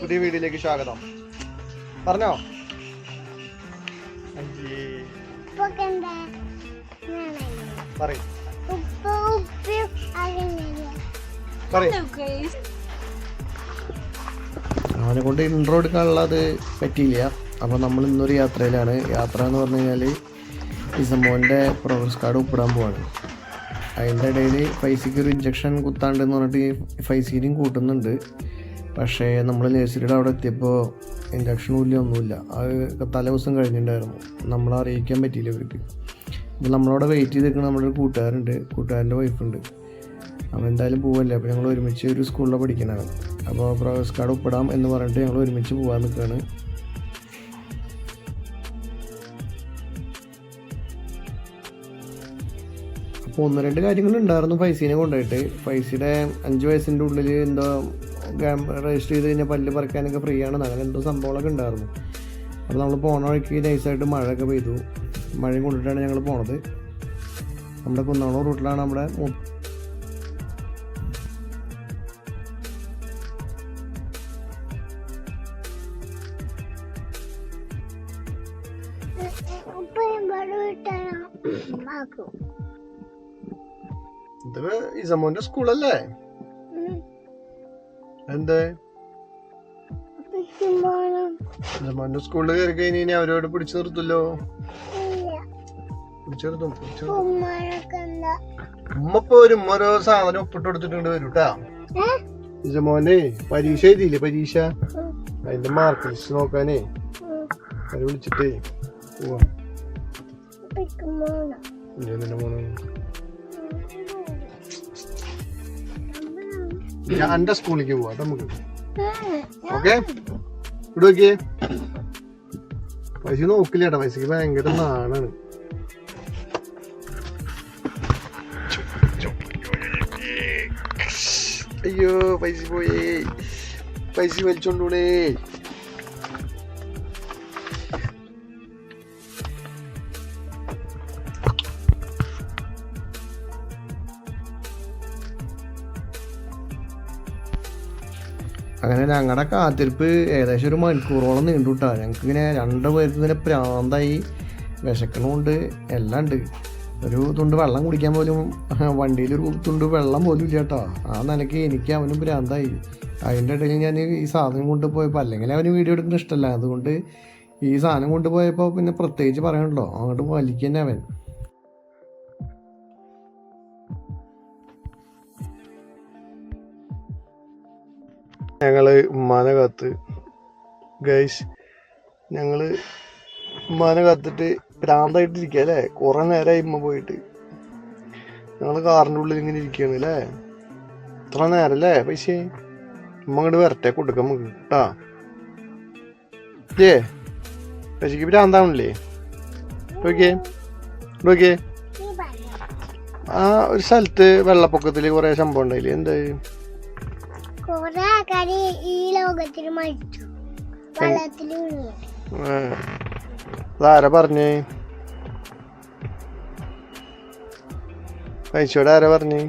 പുതിയ വീഡിയോയിലേക്ക് സ്വാഗതം. പറഞ്ഞോ. അവനെ കൊണ്ട് ഇൻട്രോ എടുക്കാനുള്ളത് പറ്റിയില്ല. അപ്പോൾ നമ്മൾ ഇന്നൊരു യാത്രയിലാണ്. യാത്ര എന്ന് പറഞ്ഞു കഴിഞ്ഞാൽ ഇസമോൻ്റെ പ്രോഗ്രസ് കാർഡ് ഒപ്പിടാൻ പോവാണ്. അതിൻ്റെ ഇടയിൽ ഫൈസിക്ക് ഒരു ഇഞ്ചക്ഷൻ കുത്താണ്ടെന്ന് പറഞ്ഞിട്ട് ഫൈസിനും കൂട്ടുന്നുണ്ട്. പക്ഷേ നമ്മൾ നേഴ്സറിയുടെ അവിടെ എത്തിയപ്പോൾ ഇഞ്ചക്ഷനും ഇല്ല, ഒന്നുമില്ല. അത് തലേ ദിവസം കഴിഞ്ഞിട്ടുണ്ടായിരുന്നു. നമ്മളെ അറിയിക്കാൻ പറ്റിയില്ല ഇവർക്ക്. അപ്പോൾ നമ്മളവിടെ വെയിറ്റ് ചെയ്ത് നിൽക്കുന്ന നമ്മുടെ ഒരു കൂട്ടുകാരുണ്ട്, കൂട്ടുകാരൻ്റെ വൈഫുണ്ട്. അപ്പോൾ എന്തായാലും പോവല്ലേ. അപ്പോൾ ഞങ്ങൾ ഒരുമിച്ച് ഒരു സ്കൂളിൽ പഠിക്കണതാണ്. അപ്പോൾ പ്രോഗ്രസ് കാർഡ് ഒപ്പിടാം എന്ന് പറഞ്ഞിട്ട് ഞങ്ങൾ ഒരുമിച്ച് പോകാൻ നിൽക്കുകയാണ്. അപ്പോൾ 1-2 കാര്യങ്ങളുണ്ടായിരുന്നു ഫൈസീനെ കൊണ്ടുപോയിട്ട്. ഫൈസിയുടെ 5 വയസ്സിൻ്റെ ഉള്ളിൽ എന്തോ രജിസ്റ്റർ ചെയ്ത് കഴിഞ്ഞാൽ പല്ല് പറിക്കാനൊക്കെ ഫ്രീ ആണെന്ന്, അങ്ങനെ എന്തോ സംഭവങ്ങളൊക്കെ ഉണ്ടായിരുന്നു. അപ്പോൾ നമ്മൾ പോണ വഴിക്ക് നൈസായിട്ട് മഴയൊക്കെ പെയ്തു. മഴയും കൊണ്ടിട്ടാണ് ഞങ്ങൾ പോണത്. നമ്മുടെ കുന്നോളം റൂട്ടിലാണ് നമ്മുടെ ഇത് ഇസമോന്റെ സ്കൂളല്ലേ? എന്തേ ഇസമോന്റെ സ്കൂളിൽ കയറി കഴിഞ്ഞാൽ അവരോട് പിടിച്ചു നിർത്തല്ലോ. ഉമ്മ ഇപ്പൊ ഒരു ഓരോ സാധനം ഒപ്പിട്ട് കൊടുത്തിട്ടുണ്ട് വരും കേട്ടാ. ഇസമോനെ പരീക്ഷ എഴുതിയില്ലേ? പരീക്ഷ അതിന്റെ മാർക്ക് ലിസ്റ്റ് നോക്കാനേ അവരെ വിളിച്ചിട്ടേ പോവാ. എന്റെ സ്കൂളിലേക്ക് പോവാ നമുക്ക്. ഓക്കെ, ഇവിടെ നോക്കിയേ. പൈസ നോക്കില്ല ചേട്ടാ, പൈസക്ക് ഭയങ്കര നാണാണ്. അയ്യോ പൈസ പോയേ, പൈസ വലിച്ചോണ്ടൂണേ. അങ്ങനെ ഞങ്ങളുടെ കാത്തിരിപ്പ് ഏകദേശം 1 മണിക്കൂറോളം നീണ്ടുട്ടാ. ഞങ്ങൾക്കിങ്ങനെ 2 പേർക്ക് ഇങ്ങനെ പ്രാന്തായി, വിശക്കണമുണ്ട്, എല്ലാം ഉണ്ട്. ഒരു തുണ്ട് വെള്ളം കുടിക്കാൻ പോലും വണ്ടിയിലൊരു തുണ്ട് വെള്ളം പോലും ഇല്ല കേട്ടോ. ആ നിലയ്ക്ക് എനിക്ക് അവനും ഭ്രാന്തായി. അതിൻ്റെ ഇടയിൽ ഞാൻ ഈ സാധനം കൊണ്ടുപോയപ്പോൾ, അല്ലെങ്കിൽ അവന് വീഡിയോ എടുക്കുന്ന ഇഷ്ടമല്ല, അതുകൊണ്ട് ഈ സാധനം കൊണ്ടുപോയപ്പോൾ പിന്നെ പ്രത്യേകിച്ച് പറയണല്ലോ, അങ്ങോട്ട് വലിക്കന്നെ അവൻ. ഞങ്ങള് ഉമ്മാനെ കാത്ത് ഗൈസ്, ഞങ്ങള് ഉമ്മാനെ കാത്തിട്ട് ഭ്രാന്തായിട്ടിരിക്കുക അല്ലേ. കുറെ നേരമായി ഉമ്മ പോയിട്ട്. ഞങ്ങള് കാറിൻ്റെ ഉള്ളിൽ ഇങ്ങനെ ഇരിക്കുകയാണ് അല്ലേ, ഇത്ര നേരം അല്ലേ. പൈസ ഉമ്മ അങ്ങോട്ട് വരട്ടെ, കൊടുക്കാം നമുക്ക് കേട്ടാ. ഏ പൈസക്ക് ഭ്രാന്താവണില്ലേ? നോക്കിയേ നോക്കിയേ, ആ ഒരു സ്ഥലത്ത് വെള്ളപ്പൊക്കത്തില് കുറെ സംഭവം ഉണ്ടായില്ലേ? എന്താ അതാരാ പറഞ്ഞേ? പൈസയോട് ആരാ പറഞ്ഞേ?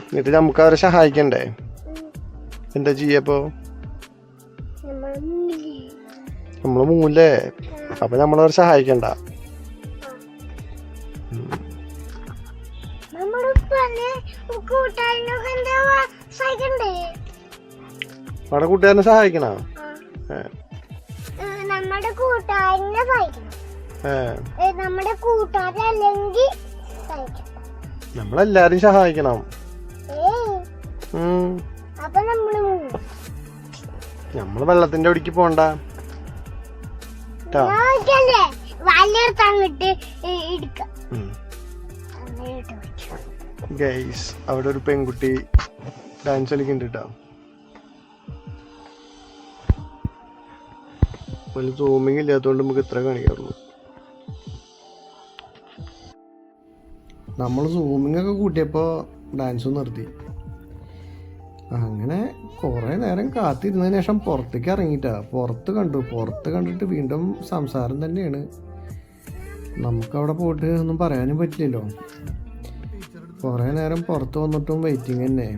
എന്നിട്ട് നമുക്ക് അവരെ സഹായിക്കണ്ടേ? എന്താ ചെയ്യപ്പോ? നമ്മള് മൂല്ലേ, അപ്പൊ നമ്മളവരെ സഹായിക്കണ്ട. അവിടെ കൂട്ടുകാരനെ സഹായിക്കണോ? നമ്മുടെ കൂട്ടുകാരനെ സഹായിക്കണം. നമ്മുടെ കൂട്ടുകാരല്ലെങ്കിൽ നമ്മളെല്ലാരും സഹായിക്കണം. അപ്പൊ നമ്മള് വെള്ളത്തിന്റെ അടിക്ക് പോണ്ട. ഗൈസ്, അവിടെ ഒരു പെൺകുട്ടി ഡാൻസ് കളിക്കുന്നുണ്ട് കേട്ടോ. സൂമിങ് ഇല്ലാത്തതുകൊണ്ട് നമുക്ക് ഇത്ര കാണിക്കാറുള്ളൂ. നമ്മൾ സൂമിങ് ഒക്കെ കൂട്ടിയപ്പോൾ ഡാൻസ് നിർത്തി. അങ്ങനെ കുറേ നേരം കാത്തിരുന്നതിന് ശേഷം പുറത്തേക്ക് ഇറങ്ങിയിട്ടാ. പുറത്ത് കണ്ടിട്ട് വീണ്ടും സംസാരം തന്നെയാണ്. നമുക്കവിടെ പോയിട്ട് ഒന്നും പറയാനും പറ്റില്ലല്ലോ. കുറേ നേരം പുറത്ത് വന്നിട്ടും വെയിറ്റിംഗ് തന്നെ.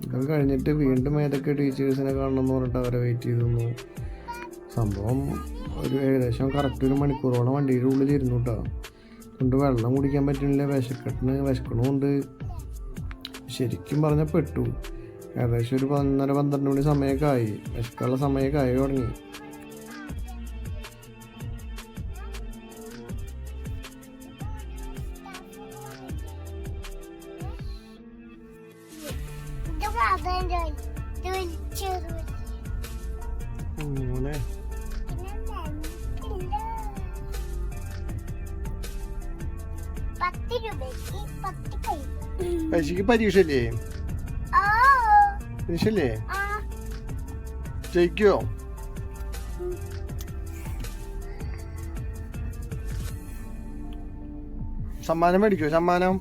ഇതൊക്കെ കഴിഞ്ഞിട്ട് വീണ്ടും ഏതൊക്കെ ടീച്ചേഴ്സിനെ കാണണം എന്ന് പറഞ്ഞിട്ട് അവരെ വെയിറ്റ് ചെയ്തിരുന്നു. സംഭവം ഒരു ഏകദേശം കറക്റ്റ് 1 മണിക്കൂറോളം വണ്ടിയുടെ ഉള്ളിലിരുന്നു കേട്ടോ. കൊണ്ട് വെള്ളം കുടിക്കാൻ പറ്റുന്നില്ല, വിശക്കണമുണ്ട്. ശരിക്കും പറഞ്ഞാൽ പെട്ടു. ഏകദേശം ഒരു 11-12 മണി സമയമൊക്കെ ആയി, വിശക്കാനുള്ള സമയമൊക്കെ ആയി തുടങ്ങി. അങ്ങനെ 10 രൂപയ്ക്ക് 10 കൈ. പരീക്ഷയ്ക്ക് പരീക്ഷല്ലേ? പരീക്ഷല്ലേ? ജയിക്കുവോ? സമ്മാനം മേടിക്കോ? സമ്മാനം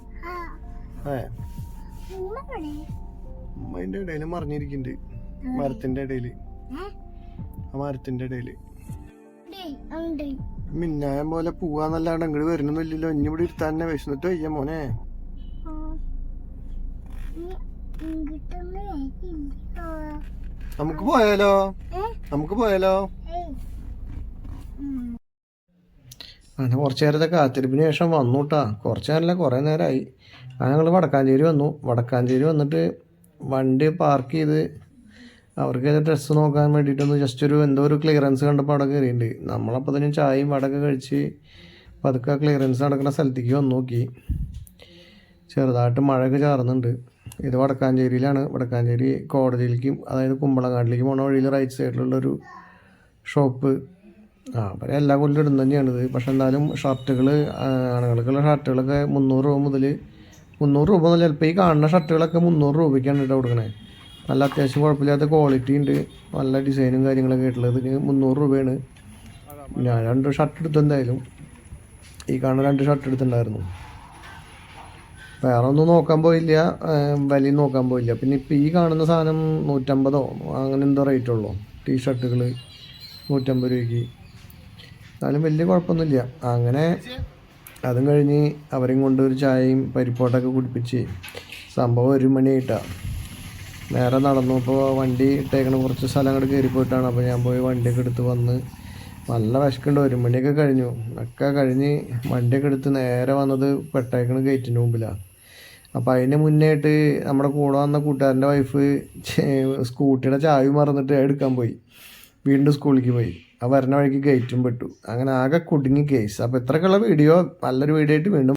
അതിന്റെ ഇടയിൽ മറിഞ്ഞിരിക്കുന്നുണ്ട്, മരത്തിന്റെ ഇടയില്. ആ മരത്തിന്റെ ഇടയില് മിന്നായം പോലെ പോവാന്നല്ലാണ്ട് അങ്ങോട്ട് വരുന്നില്ലല്ലോ. ഇനി ഇവിടെ ഇരുത്താൻ തന്നെ വിശന്നിട്ട് വയ്യ മോനെ. നമുക്ക് പോയാലോ? അങ്ങനെ കുറച്ച് നേരത്തെ കാത്തിരിപ്പിന് ശേഷം വന്നു കേട്ടാ. കുറച്ച് നേരമല്ല, കുറേ നേരമായി. അങ്ങനെ ഞങ്ങൾ വടക്കാഞ്ചേരി വന്നു. വടക്കാഞ്ചേരി വന്നിട്ട് വണ്ടി പാർക്ക് ചെയ്ത് അവർക്ക് ഡ്രസ്സ് നോക്കാൻ വേണ്ടിയിട്ടൊന്ന് ജസ്റ്റ് എന്തോ ഒരു ക്ലിയറൻസ് കണ്ടപ്പോൾ അവിടെ കയറിയിട്ടുണ്ട്. നമ്മളപ്പോൾ തന്നെ ചായയും വടയൊക്കെ കഴിച്ച് പതുക്കെ ക്ലിയറൻസ് നടക്കുന്ന സ്ഥലത്തേക്ക് വന്നു നോക്കി. ചെറുതായിട്ട് മഴയൊക്കെ ചാറുന്നുണ്ട്. ഇത് വടക്കാഞ്ചേരിയിലാണ്. വടക്കാഞ്ചേരി കോടതിയിലേക്കും, അതായത് കുമ്പളങ്ങാട്ടിലേക്ക് പോണ വഴിയിൽ റൈറ്റ് സൈഡിലുള്ളൊരു ഷോപ്പ്. അവരെ എല്ലാ കൊല്ലം ഇടുന്ന തന്നെയാണിത്. പക്ഷെ എന്നാലും ഷർട്ടുകൾ, ആണുങ്ങൾക്കുള്ള ഷർട്ടുകളൊക്കെ 300 രൂപ മുതൽ 300 രൂപ മുതൽ ചിലപ്പോൾ ഈ കാണുന്ന ഷർട്ടുകളൊക്കെ 300 രൂപയ്ക്കാണ് കേട്ടോ കൊടുക്കണേ. നല്ല അത്യാവശ്യം കുഴപ്പമില്ലാത്ത ക്വാളിറ്റി ഉണ്ട്, നല്ല ഡിസൈനും കാര്യങ്ങളൊക്കെ ആയിട്ടുള്ളത്. 300 രൂപയാണ്. ഞാൻ 2 ഷർട്ട് എടുത്തു. എന്തായാലും ഈ കാണുന്ന 2 ഷർട്ട് എടുത്തിട്ടുണ്ടായിരുന്നു. വേറെ ഒന്നും നോക്കാൻ പോയില്ല, വിലയും നോക്കാൻ പോയില്ല. പിന്നെ ഇപ്പോൾ ഈ കാണുന്ന സാധനം 150 അങ്ങനെ എന്തോ റേറ്റ് ഉള്ളൂ. ടീഷർട്ടുകൾ 150 രൂപയ്ക്ക്. എന്നാലും വലിയ കുഴപ്പമൊന്നുമില്ല. അങ്ങനെ അതും കഴിഞ്ഞ് അവരെയും കൊണ്ട് ഒരു ചായയും പരിപ്പോട്ടൊക്കെ കുടിപ്പിച്ച് സംഭവം 1 മണിയായിട്ടാണ്. നേരെ നടന്നു. അപ്പോൾ വണ്ടി ഇട്ടേക്കണ കുറച്ച് സ്ഥലം അങ്ങോട്ട് കയറിപ്പോയിട്ടാണ്. അപ്പോൾ ഞാൻ പോയി വണ്ടിയൊക്കെ എടുത്ത് വന്ന് നല്ല വിശക്കുണ്ട്. 1 മണിയൊക്കെ കഴിഞ്ഞു. ഒക്കെ കഴിഞ്ഞ് വണ്ടിയൊക്കെ എടുത്ത് നേരെ വന്നത് പെട്ടേക്കണ ഗേറ്റിൻ്റെ മുമ്പിലാണ്. അപ്പോൾ അതിന് മുന്നേയായിട്ട് നമ്മുടെ കൂടെ വന്ന കൂട്ടുകാരൻ്റെ വൈഫ് സ്കൂട്ടിയുടെ ചാവി മറന്നിട്ട് എടുക്കാൻ പോയി. വീണ്ടും സ്കൂളിലേക്ക് പോയി. ആ വരുന്ന വഴിക്ക് ഗേറ്റും പെട്ടു. അങ്ങനെ ആകെ കുടുങ്ങി കേസ്. അപ്പോൾ ഇത്രയൊക്കെയുള്ള വീഡിയോ, നല്ലൊരു വീഡിയോ ആയിട്ട് വീണ്ടും